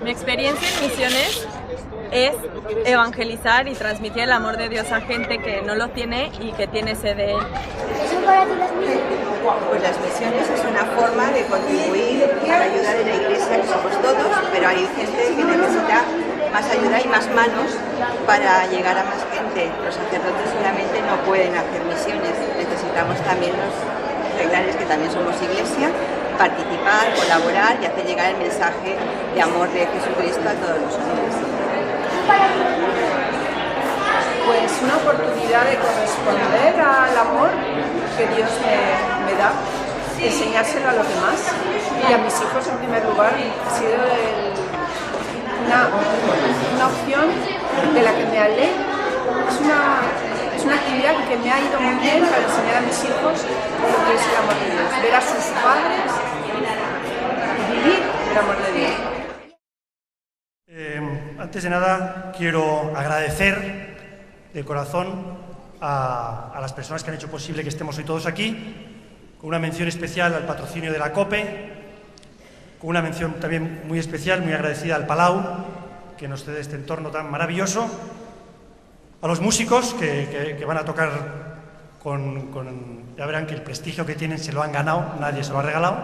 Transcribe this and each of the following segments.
Mi experiencia en misiones es evangelizar y transmitir el amor de Dios a gente que no lo tiene y que tiene sed de Él. Pues las misiones es una forma de contribuir a la ayuda de la Iglesia, que somos todos, pero hay gente que necesita más ayuda y más manos para llegar a más gente. Los sacerdotes solamente no pueden hacer misiones, necesitamos también los seglares, que también somos Iglesia, participar, colaborar y hacer llegar el mensaje de amor de Jesucristo a todos los hombres. Pues una oportunidad de corresponder al amor que Dios me da, enseñárselo a los demás y a mis hijos en primer lugar. Ha sido una opción de la que me alegro. Es una actividad que me ha ido muy bien para enseñar a mis hijos lo que es el amor de Dios, ver a sus padres y vivir el amor de Dios. Antes de nada, quiero agradecer de corazón a las personas que han hecho posible que estemos hoy todos aquí, con una mención especial al patrocinio de la COPE, con una mención también muy especial, muy agradecida al Palau, que nos cede este entorno tan maravilloso, a los músicos que van a tocar ya verán que el prestigio que tienen se lo han ganado, nadie se lo ha regalado,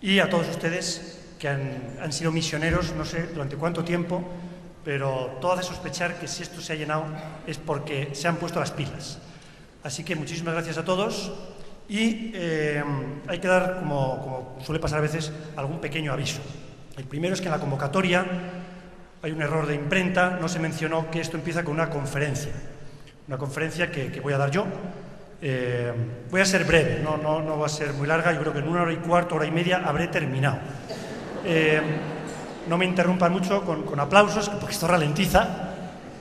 y a todos ustedes que han sido misioneros, no sé durante cuánto tiempo, pero todo hace sospechar que si esto se ha llenado es porque se han puesto las pilas. Así que muchísimas gracias a todos y hay que dar, como suele pasar a veces, algún pequeño aviso. El primero es que en la convocatoria hay un error de imprenta, no se mencionó que esto empieza con una conferencia que voy a dar yo. Voy a ser breve, no va a ser muy larga, yo creo que en 1 hora y cuarto, hora y media habré terminado. No me interrumpan mucho con aplausos, porque esto ralentiza,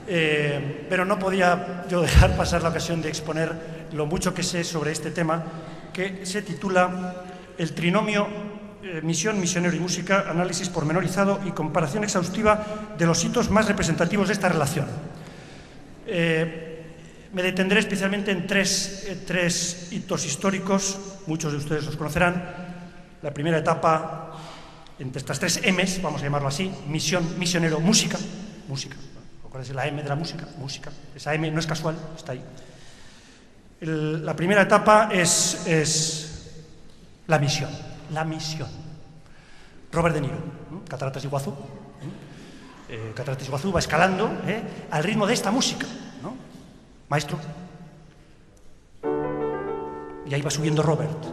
pero no podía yo dejar pasar la ocasión de exponer lo mucho que sé sobre este tema, que se titula El trinomio misión, misionero y música, análisis pormenorizado y comparación exhaustiva de los hitos más representativos de esta relación. Me detendré especialmente en tres hitos históricos, muchos de ustedes los conocerán. La primera etapa, entre estas 3 M's, vamos a llamarlo así: misión, misionero, música. Acuérdense la M de la música, música. Esa M no es casual, está ahí. La primera etapa es la misión. Robert De Niro, Cataratas de Iguazú. Cataratas de Iguazú va escalando al ritmo de esta música, ¿no? Maestro. Y ahí va subiendo Robert,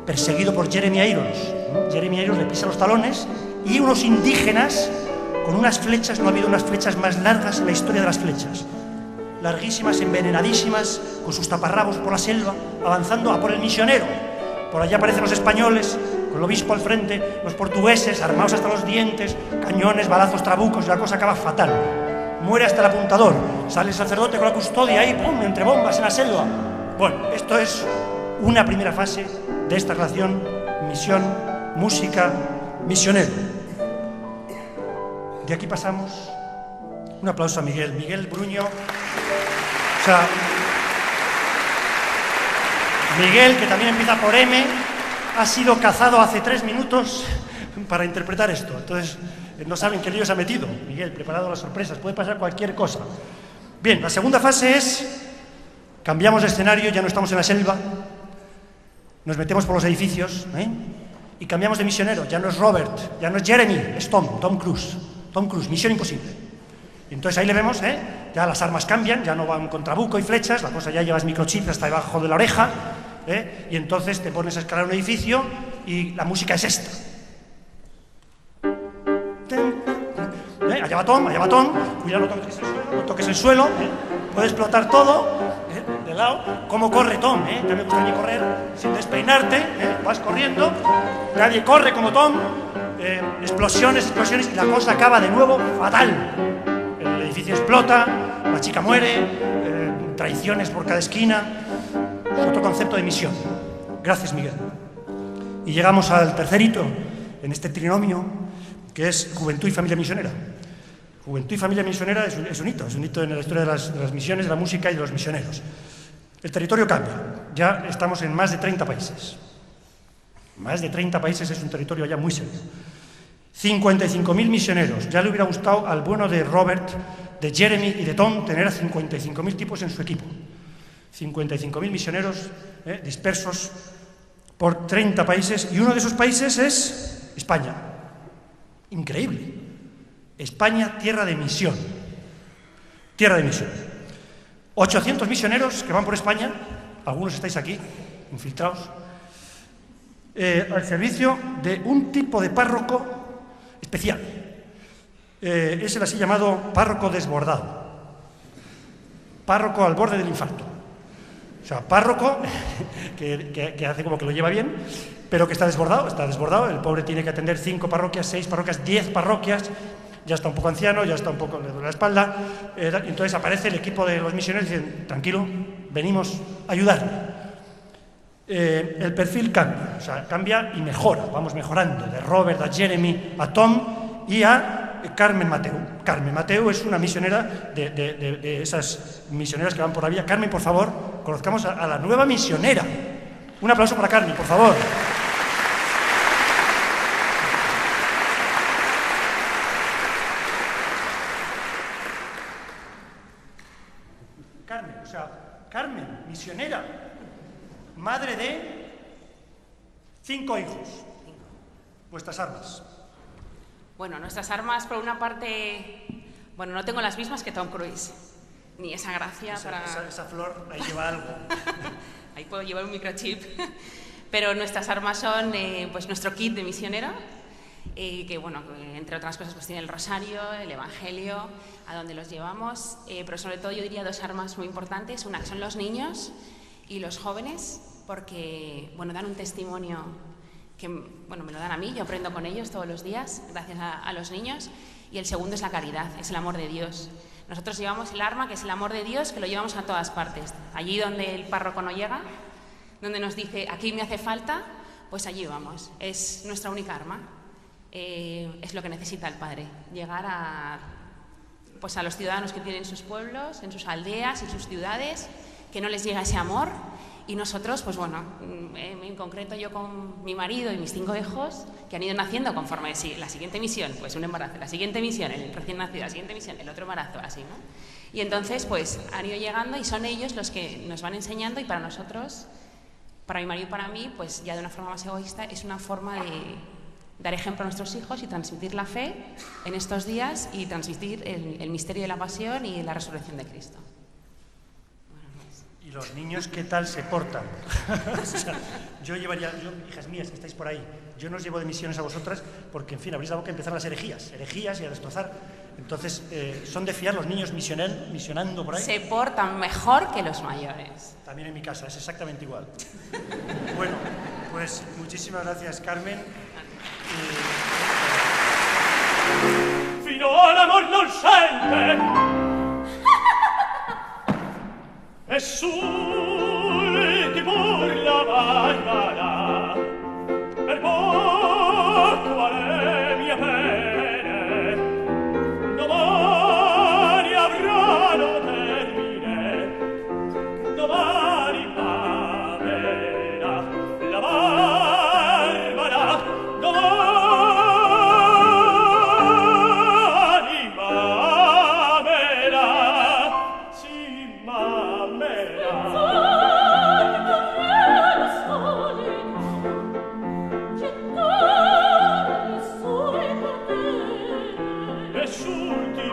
perseguido por Jeremy Irons. Jeremy Irons le pisa los talones y unos indígenas con unas flechas, no ha habido unas flechas más largas en la historia de las flechas. Larguísimas, envenenadísimas, con sus taparrabos por la selva, avanzando a por el misionero. Por allá aparecen los españoles, con el obispo al frente, los portugueses, armados hasta los dientes, cañones, balazos, trabucos, y la cosa acaba fatal. Muere hasta el apuntador, sale el sacerdote con la custodia ahí, ¡pum!, entre bombas en la selva. Bueno, esto es una primera fase de esta relación misión, música, misionero. De aquí pasamos. Un aplauso a Miguel Bruño. O sea, Miguel, que también empieza por M, ha sido cazado hace 3 minutos para interpretar esto. Entonces, no saben qué lío se ha metido. Miguel, preparado las sorpresas, puede pasar cualquier cosa. Bien, la segunda fase es: cambiamos de escenario, ya no estamos en la selva, nos metemos por los edificios, y cambiamos de misionero. Ya no es Robert, ya no es Jeremy, es Tom Cruise, Misión Imposible. Y entonces ahí le vemos, ya las armas cambian, ya no van con trabuco y flechas, la cosa ya llevas microchips hasta debajo de la oreja, y entonces te pones a escalar un edificio y la música es esta. Allá va Tom, cuidado, no toques el suelo, puede explotar todo, de lado. ¿Cómo corre Tom? Ya me gustaría correr sin despeinarte, vas corriendo, nadie corre como Tom, explosiones, y la cosa acaba de nuevo fatal. El edificio explota, la chica muere, traiciones por cada esquina. Es otro concepto de misión. Gracias, Miguel. Y llegamos al tercer hito en este trinomio, que es juventud y familia misionera. Juventud y familia misionera es un hito en la historia de las misiones, de la música y de los misioneros. El territorio cambia, ya estamos en más de 30 países. Más de 30 países es un territorio ya muy serio. 55.000 misioneros. Ya le hubiera gustado al bueno de Robert, de Jeremy y de Tom tener a 55.000 tipos en su equipo. 55.000 misioneros dispersos por 30 países, y uno de esos países es España. Increíble. España, tierra de misión. Tierra de misión. 800 misioneros que van por España, algunos estáis aquí, infiltrados, al servicio de un tipo de párroco especial. Es el así llamado párroco desbordado. Párroco al borde del infarto. O sea, párroco que hace como que lo lleva bien, pero que está desbordado. El pobre tiene que atender 5 parroquias, 6 parroquias, 10 parroquias. Ya está un poco anciano, ya está un poco, le duele la espalda. Entonces aparece el equipo de los misioneros y dicen: tranquilo, venimos a ayudar. El perfil cambia, o sea, cambia y mejora, vamos mejorando, de Robert a Jeremy, a Tom y a Carmen Mateu. Carmen Mateu es una misionera de esas misioneras que van por la vía. Carmen, por favor, conozcamos a la nueva misionera. Un aplauso para Carmen, por favor. Carmen, misionera, madre de 5 hijos. Vuestras armas. Bueno, nuestras armas, por una parte, bueno, no tengo las mismas que Tom Cruise, ni esa gracia esa flor, ahí lleva algo. Ahí puedo llevar un microchip. Pero nuestras armas son pues nuestro kit de misionero, que, bueno, entre otras cosas, pues tiene el rosario, el evangelio, a donde los llevamos, pero sobre todo yo diría 2 armas muy importantes. Una que son los niños y los jóvenes, porque, bueno, dan un testimonio que, bueno, me lo dan a mí, yo aprendo con ellos todos los días, gracias a los niños. Y el segundo es la caridad, es el amor de Dios. Nosotros llevamos el arma, que es el amor de Dios, que lo llevamos a todas partes. Allí donde el párroco no llega, donde nos dice, aquí me hace falta, pues allí vamos. Es nuestra única arma. Es lo que necesita el Padre, llegar a los ciudadanos que tienen sus pueblos, en sus aldeas, en sus ciudades, que no les llega ese amor. Y nosotros, pues bueno, en concreto yo con mi marido y mis 5 hijos, que han ido naciendo conforme la siguiente misión, pues un embarazo, la siguiente misión, el recién nacido, la siguiente misión, el otro embarazo, así, ¿no? Y entonces, pues han ido llegando y son ellos los que nos van enseñando, y para nosotros, para mi marido y para mí, pues ya de una forma más egoísta, es una forma de dar ejemplo a nuestros hijos y transmitir la fe en estos días y transmitir el misterio de la pasión y la resurrección de Cristo. ¿Y los niños qué tal se portan? O sea, hijas mías que estáis por ahí, yo no os llevo de misiones a vosotras porque, en fin, abrís la boca y empezaron las herejías y a destrozar. Entonces, ¿son de fiar los niños misionando por ahí? Se portan mejor que los mayores. También en mi casa, es exactamente igual. Bueno, pues muchísimas gracias, Carmen. Fino all'amor non sente e sulti pur la barbara per poco alle mie pene domani avranno termine domani Pamela la barbara domani Pamela sì Pamela e sulti